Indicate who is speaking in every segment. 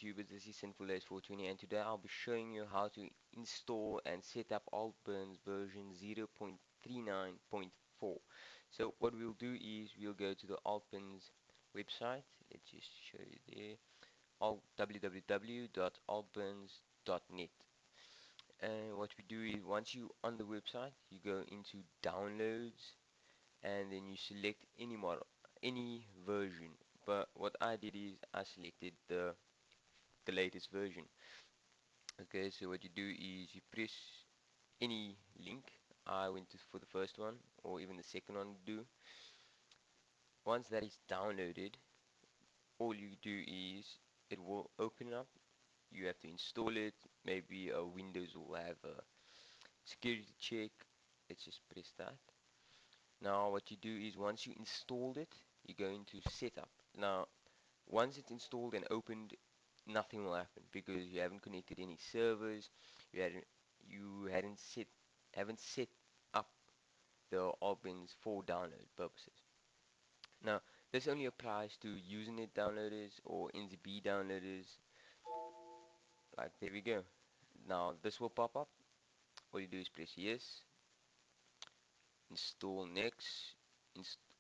Speaker 1: YouTubers, this is Sinful Days 420 and today I'll be showing you how to install and set up Alt Binz version 0.39.4. So what we'll do is we'll go to the Alt Binz website. Let's just show you there. www.altbinz.net. And what we do is once you on the website, you go into downloads and then you select any model, any version. But what I did is I selected the latest version. Okay, so what you do is you press any link. I went for the first one or even the second one would do. Once that is downloaded, all you do is it will open up. You have to install it. Maybe Windows will have a security check. Let's just press that. Now what you do is once you installed it, you go into setup. Now once it's installed and opened, nothing will happen because you haven't connected any servers, you haven't set up the Alt Binz for download purposes. Now this only applies to Usenet downloaders or NZB downloaders. Like there we go. Now this will pop up. All you do is press yes, install next.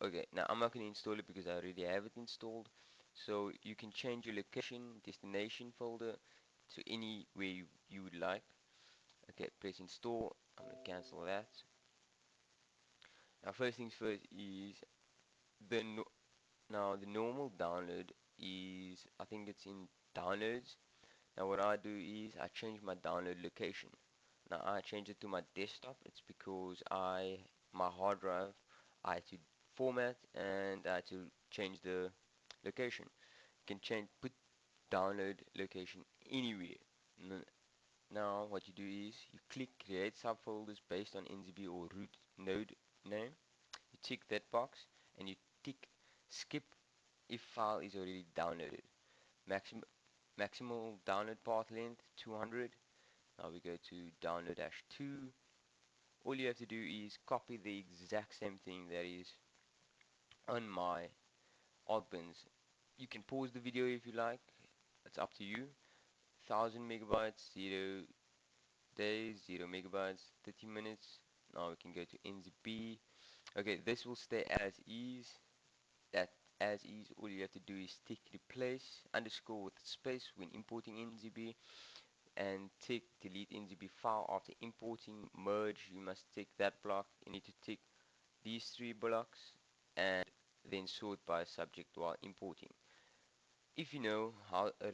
Speaker 1: Okay, now I'm not going to install it because I already have it installed. So you can change your location, destination folder to anywhere you would like. Okay, press install. I'm going to cancel that. Now first things first is the no now the normal download is, I think it's in downloads. Now what I do is I change my download location. Now I change it to my desktop. It's because my hard drive I had to format and I had to change the location. You can put download location anywhere. Now what you do is you click create subfolders based on NZB or root node name. You tick that box and you tick skip if file is already downloaded. Maximal download path length 200. Now we go to download -2. All you have to do is copy the exact same thing that is on my Alt Binz. You can pause the video if you like. It's up to you. 1000 megabytes, 0 days, 0 megabytes, 30 minutes. Now we can go to NZB. Okay, this will stay as is. That as is. All you have to do is tick replace underscore with space when importing NZB, and tick delete NZB file after importing. Merge, you must tick that block. You need to tick these 3 blocks and then sort by subject while importing. If you know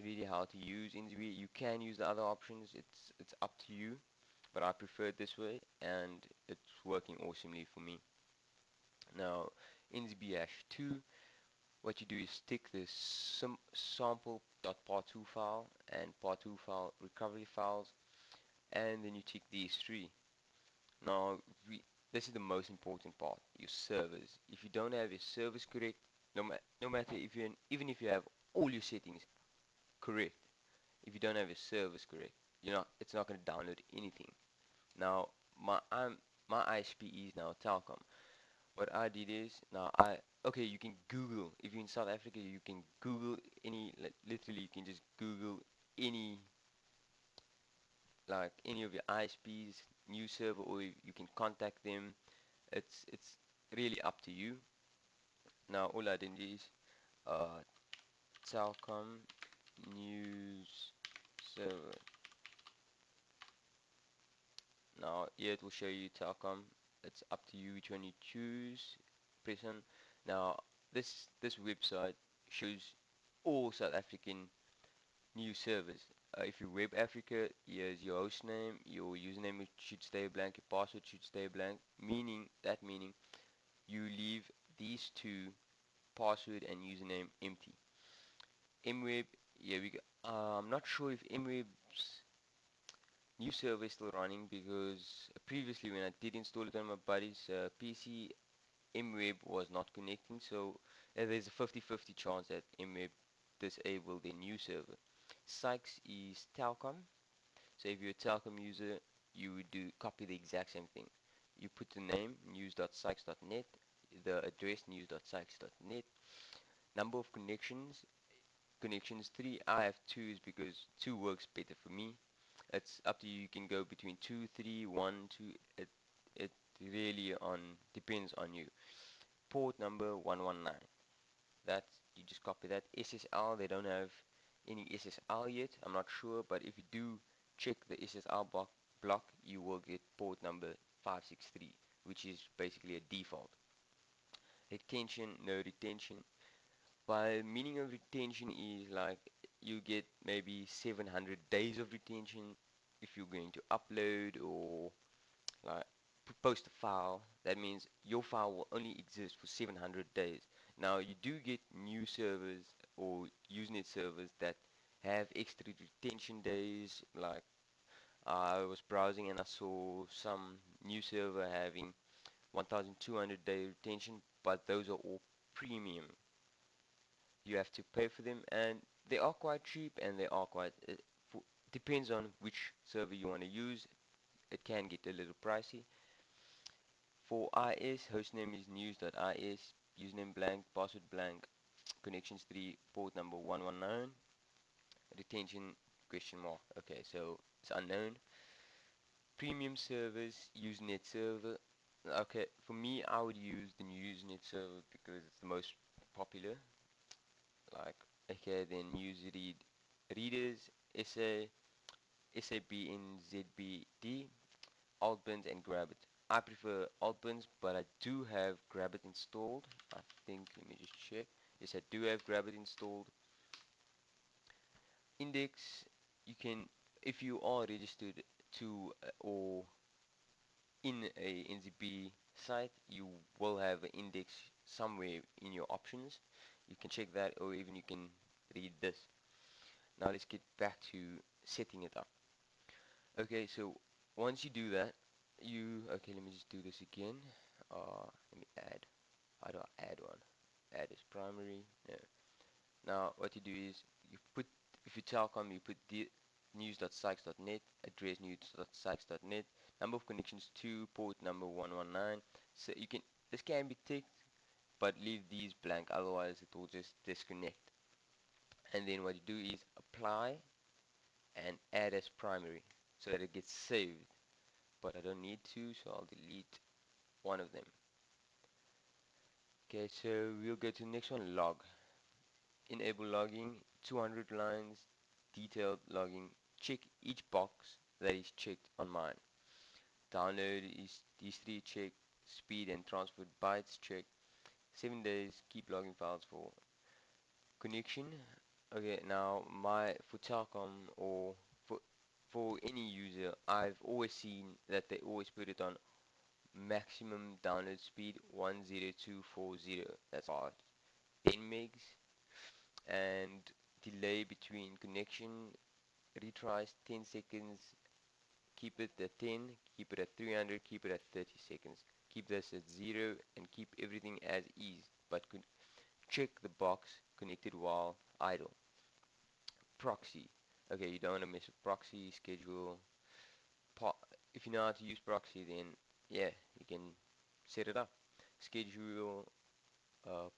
Speaker 1: really how to use NZB, you can use the other options. It's up to you, but I prefer it this way and it's working awesomely for me. Now NZB-2, what you do is stick this sample.part2 file and part2 file recovery files, and then you tick these 3. Now this is the most important part, your servers. If you don't have your servers correct, no matter if even if you have all your settings correct, if you don't have your servers correct, it's not going to download anything. Now my ISP is now Telkom. What I did is okay, you can Google. If you're in South Africa, you can Google literally you can just Google any any of your ISPs new server, or you can contact them. It's really up to you. Now all I did is uh, Telkom news server. Now here it will show you Telkom. It's up to you which one you choose. Press on. Now this website shows all South African news servers. If you're Web Africa, here's your host name, your username should stay blank, your password should stay blank, meaning you leave these 2, password and username, empty. MWeb, here we go. I'm not sure if MWeb's new server is still running because previously when I did install it on my buddy's PC, MWeb was not connecting, so there's a 50-50 chance that MWeb disabled their new server. Sykes is Telkom, so if you're a Telkom user, you would copy the exact same thing. You put the name news.sykes.net, the address news.sykes.net, number of connections. connections 3. I have 2s because 2 works better for me. It's up to you. You can go between 2, 3, 1, 2. It really depends on you. Port number 119. That you just copy that. SSL, they don't have any SSL yet. I'm not sure, but if you do check the SSL block, you will get port number 563, which is basically a default. Retention, no retention. By meaning of retention is like you get maybe 700 days of retention if you're going to upload or like post a file. That means your file will only exist for 700 days. Now you do get new servers or Usenet servers that have extra retention days. Like I was browsing and I saw some new server having 1200 day retention, but those are all premium. You have to pay for them, and they are quite cheap, and they are quite depends on which server you want to use. It can get a little pricey. For IS, hostname is news.is, username blank, password blank, connections 3, port number 119, retention question mark. Okay, so it's unknown. Premium servers, Usenet server. Okay, for me, I would use the Usenet server because it's the most popular. Like, okay, then use readers, SA, SABNZBD, Alt Binz, and Grab it. I prefer Alt Binz, but I do have Grab it installed. I think, let me just check. Yes, I do have Grab it installed. Index, you can, if you are registered to or in a NZB site, you will have an index somewhere in your options. You can check that, or even you can read this. Now let's get back to setting it up. Okay, so once you do that, okay, let me just do this again. Let me add. How do I add one? Add is primary. No. Now what you do is you put, if you Telcom, you put the news.sykes.net, address news.sykes.net, number of connections 2, port number 119. So you can, this can be ticked, but leave these blank, otherwise it will just disconnect. And then what you do is apply and add as primary so that it gets saved. But I don't need to, so I'll delete one of them. Okay, so we'll go to the next one, log. Enable logging, 200 lines, detailed logging. Check each box that is checked on mine. Download is these 3 check, speed and transfer bytes check. 7 days, keep logging files for connection. Okay, now for Telcom or for any user, I've always seen that they always put it on maximum download speed 10240. That's all. 10 megs, and delay between connection retries 10 seconds. Keep it at 10, keep it at 300, keep it at 30 seconds. Keep this at 0 and keep everything as is, but check the box connected while idle. Proxy. Okay, you don't want to mess with proxy. Schedule. If you know how to use proxy, then yeah, you can set it up. Schedule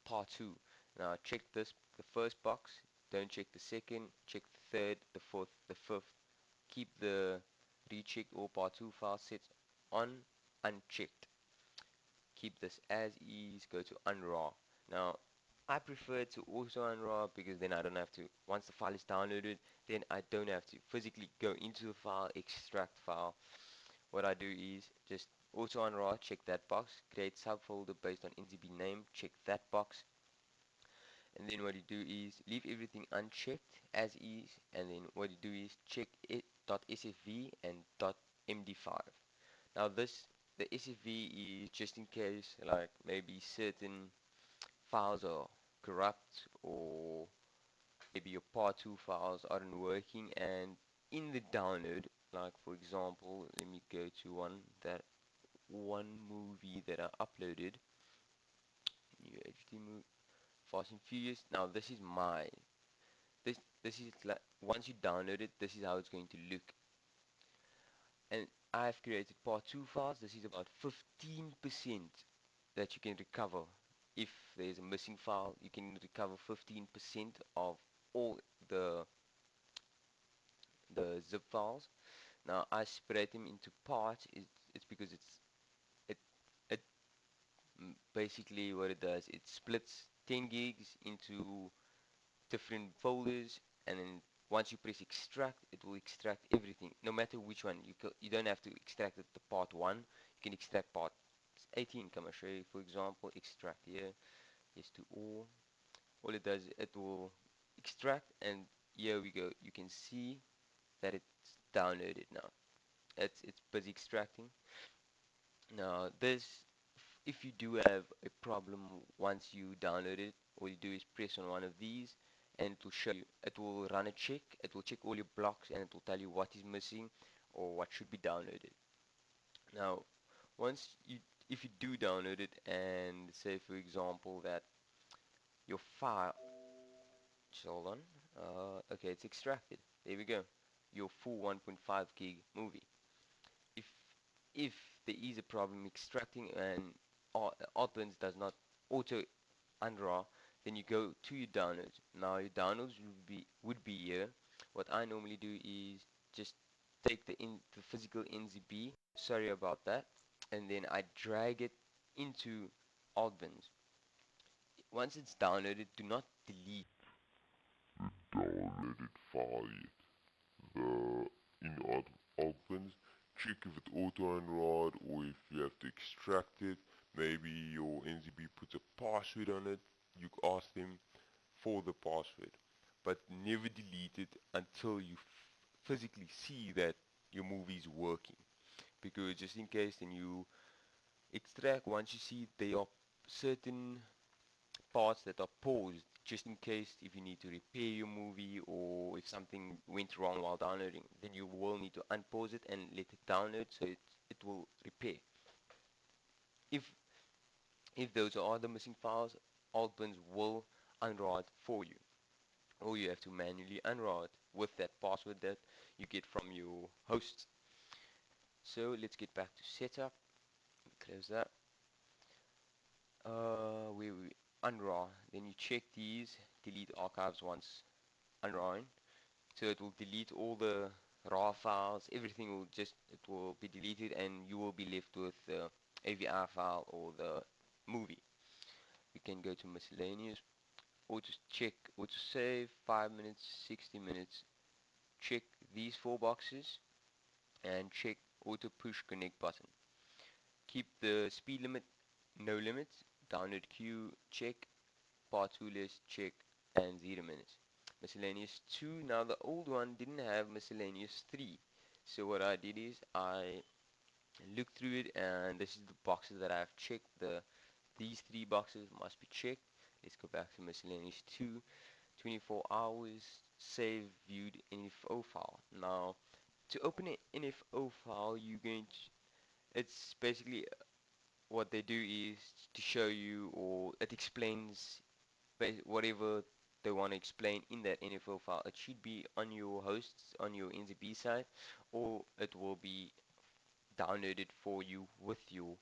Speaker 1: part 2. Now check the first box. Don't check the second. Check the third, the fourth, the fifth. Keep the rechecked or part 2 file sets on unchecked. Keep this as is. Go to unraw. Now I prefer to also unraw because then I don't have to, once the file is downloaded, then I don't have to physically go into the file, extract file. What I do is just auto unraw, check that box, create subfolder based on NZB name, check that box, and then what you do is leave everything unchecked as is, and then what you do is check it .sfv and .md5. Now the SFV is just in case, like maybe certain files are corrupt, or maybe your part 2 files aren't working, and in the download, like for example, let me go to one movie that I uploaded, new HD movie, Fast and Furious. Now this is this is like, once you download it, this is how it's going to look. And I've created part 2 files. This is about 15% that you can recover. If there's a missing file, you can recover 15% of all the zip files. Now I separate them into parts. It's because it it basically what it does, it splits 10 gigs into different folders, and then once you press extract, it will extract everything, no matter which one. You don't have to extract it to part 1. You can extract part 18. Come, I show you, for example, extract here. Yes, to all it does, it will extract, and here we go. You can see that it's downloaded now. It's busy extracting. Now this, if you do have a problem once you download it, all you do is press on one of these and it will show you, it will run a check, it will check all your blocks and it will tell you what is missing or what should be downloaded. Now once you, if you do download it and say for example that your file, just hold on, okay, it's extracted, there we go, your full 1.5 gig movie. if if there is a problem extracting and Alt Binz does not auto unraw, then you go to your downloads. Now your downloads would be here. What I normally do is just take the physical NZB. Sorry about that, and then I drag it into Alt Binz. Once it's downloaded, do not delete
Speaker 2: the downloaded file yet. The in opens, check if it auto unrolled or if you have to extract it. Maybe your NZB puts a password on it. You ask them for the password, but never delete it until you physically see that your movie is working. Because just in case, then you extract once you see there are certain parts that are paused just in case if you need to repair your movie or if something went wrong while downloading, then you will need to unpause it and let it download so it will repair. If if those are the missing files, Alt Binz will unraw it for you. Or you have to manually unraw it with that password that you get from your host. So let's get back to setup. Close that. We unraw. Then you check these, delete archives once unrawing. So it will delete all the raw files, everything will just, it will be deleted and you will be left with the AVI file or the movie. We can go to miscellaneous, auto check, auto save, 5 minutes, 60 minutes, check these 4 boxes and check auto push connect button. Keep the speed limit, no limits, download queue, check, part 2 list, check, and 0 minutes. Miscellaneous 2, now the old one didn't have miscellaneous 3. So what I did is I looked through it and this is the boxes that I've checked. These 3 boxes must be checked. Let's go back to miscellaneous 2, 24 hours, save viewed info file. Now to open an info file, it's basically what they do is to show you, or it explains whatever they want to explain in that NFO file. It should be on your hosts, on your NZB side, or it will be downloaded for you with your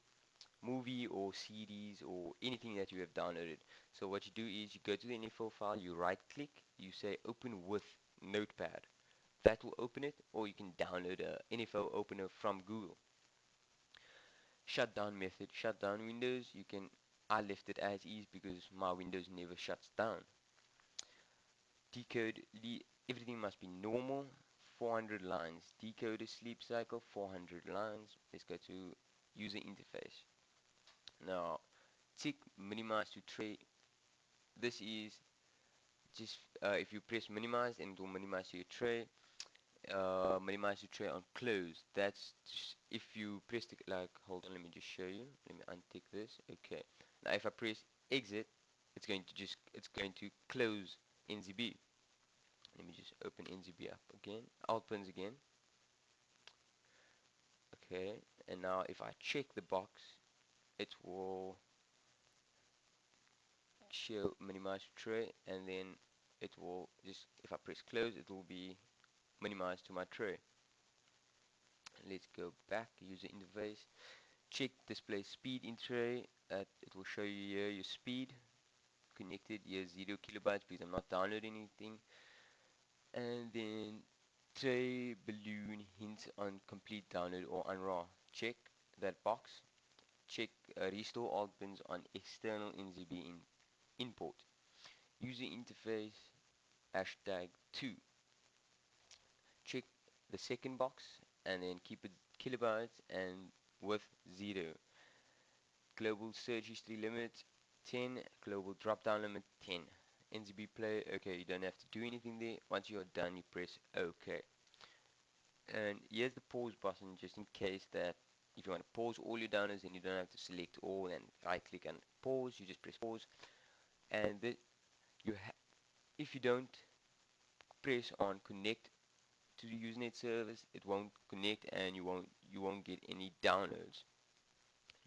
Speaker 2: movie or CDs or anything that you have downloaded. So what you do is you go to the NFO file, you right click, you say open with notepad. That will open it, or you can download a NFO opener from Google. Shutdown method, shutdown Windows, I left it as is because my Windows never shuts down. Decode, everything must be normal, 400 lines. Decoder sleep cycle, 400 lines. Let's go to user interface. Now, tick minimize to tray. This is just if you press minimize and it will minimize to your tray. Minimize your tray on close. That's just, if you press the, like, hold on, let me just show you. Let me untick this. Okay. Now if I press exit, it's going to close NZB. Let me just open NZB up again. Alt Binz again. Okay, and now if I check the box, it will show minimize tray, and then it will just, if I press close, it will be minimized to my tray. Let's go back, user interface. Check display speed in tray. It will show you here your speed. connected. Here's 0 kilobytes because I'm not downloading anything. And then tray balloon hints on complete download or unraw. Check that box. Check restore alt bins on external NZB import. User interface hashtag 2. Check the second box and then keep it kilobytes and with 0. Global search history limit 10. Global drop down limit 10. NZB play, okay, you don't have to do anything there. Once you're done, you press OK. And here's the pause button just in case that if you want to pause all your downloads and you don't have to select all and right click and pause, you just press pause. And if you don't press on connect to the Usenet service, it won't connect and you won't get any downloads.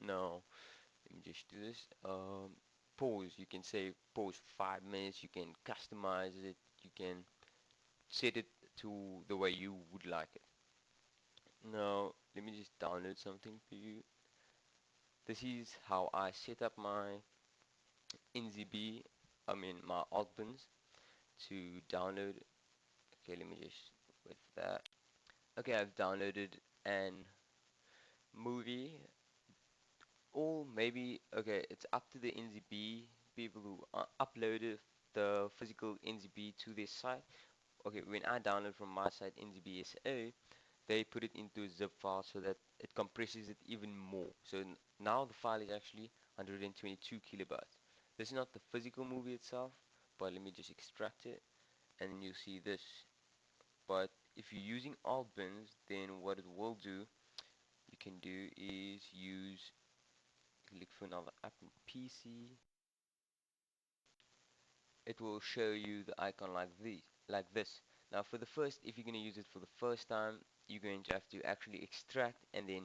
Speaker 2: Now let me just do this. Pause. You can say pause 5 minutes. You can customize it. You can set it to the way you would like it. Now let me just download something for you. This is how I set up my NZB. I mean my alt bins to download. Okay, let me just with that. Okay, I've downloaded an movie. Or maybe, okay, it's up to the NZB people who uploaded the physical NZB to their site. Okay, when I download from my site NZBSA, they put it into a zip file so that it compresses it even more. So now the file is actually 122 kilobytes. This is not the physical movie itself, but let me just extract it and then you'll see this. But if you're using alt bins, then what it will do, you can do is look for another app on PC. It will show you the icon like this. Now for the first, if you're going to use it for the first time, you're going to have to actually extract and then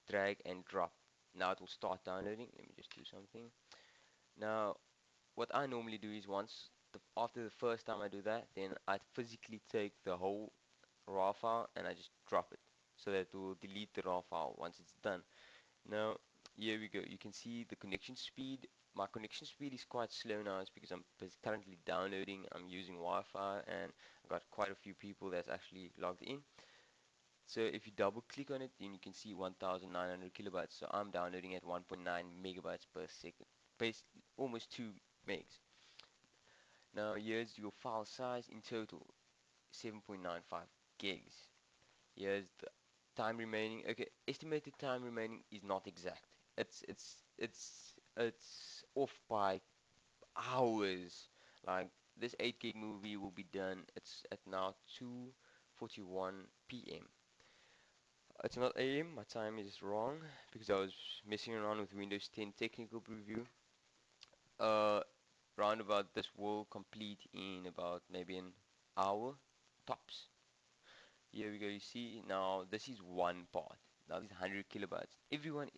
Speaker 2: drag and drop. Now it will start downloading. Let me just do something. Now what I normally do is after the first time I do that, then I physically take the whole raw file and I just drop it so that it will delete the raw file once it's done. Now, here we go. You can see the connection speed. My connection speed is quite slow now. It's because I'm currently downloading. I'm using Wi-Fi and I've got quite a few people that's actually logged in. So if you double click on it, then you can see 1900 kilobytes. So I'm downloading at 1.9 megabytes per second. Basically, almost 2 megs. Now here's your file size in total, 7.95 gigs. Here's the time remaining. Okay, estimated time remaining is not exact. It's off by hours. Like this 8 gig movie will be done. It's at now 2:41 p.m. It's not a.m. My time is wrong because I was messing around with Windows 10 technical preview. Uh, round about this will complete in about maybe an hour tops. Here we go. You see now this is one part. Now this is 100 kilobytes. Everyone,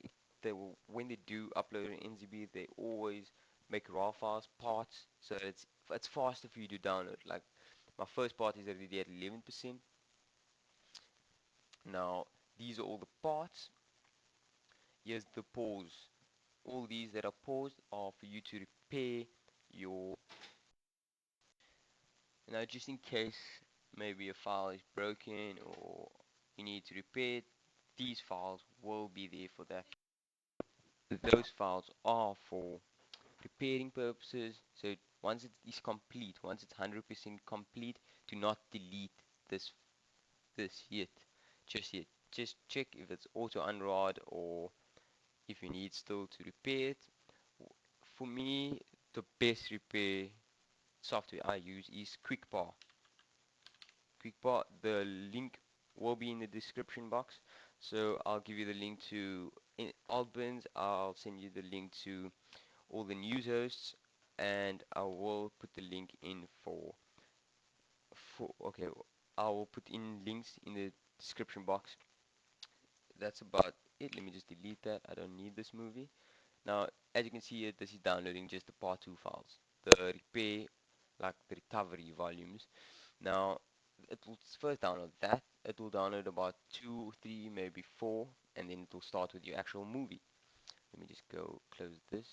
Speaker 2: when they do upload an NZB, they always make raw files parts, so it's faster for you to download. Like my first part is already at 11%. Now these are all the parts. Here's the pause. All these that are paused are for you to repair your. Now just in case maybe a file is broken or you need to repair it, these files will be there for that. Those files are for preparing purposes. So once it is complete, once it's 100% complete, do not delete this just yet. Just check if it's auto unrod or if you need still to repair it. For me, the best repair software I use is Quickbar. The link will be in the description box. So I'll give you the link to Alt Binz. I'll send you the link to all the news hosts, and I will put the link in for okay. I will put in links in the description box. That's about it. Let me just delete that. I don't need this movie. Now, as you can see here, this is downloading just the part 2 files. The repair, like the recovery volumes. Now, it will first download that. It will download about 2, 3, maybe 4, and then it will start with your actual movie. Let me just go close this.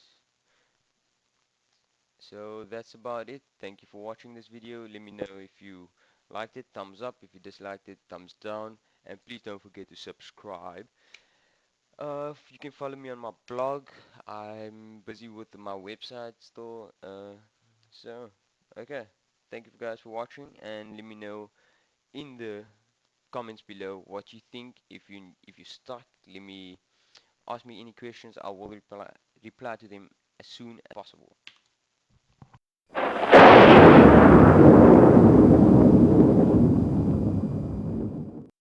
Speaker 1: So that's about it. Thank you for watching this video. Let me know if you liked it, thumbs up. If you disliked it, thumbs down. And please don't forget to subscribe. You can follow me on my blog. I'm busy with my website still. So, okay. Thank you guys for watching, and let me know in the comments below what you think. If you stuck, let me ask me any questions. I will reply to them as soon as possible.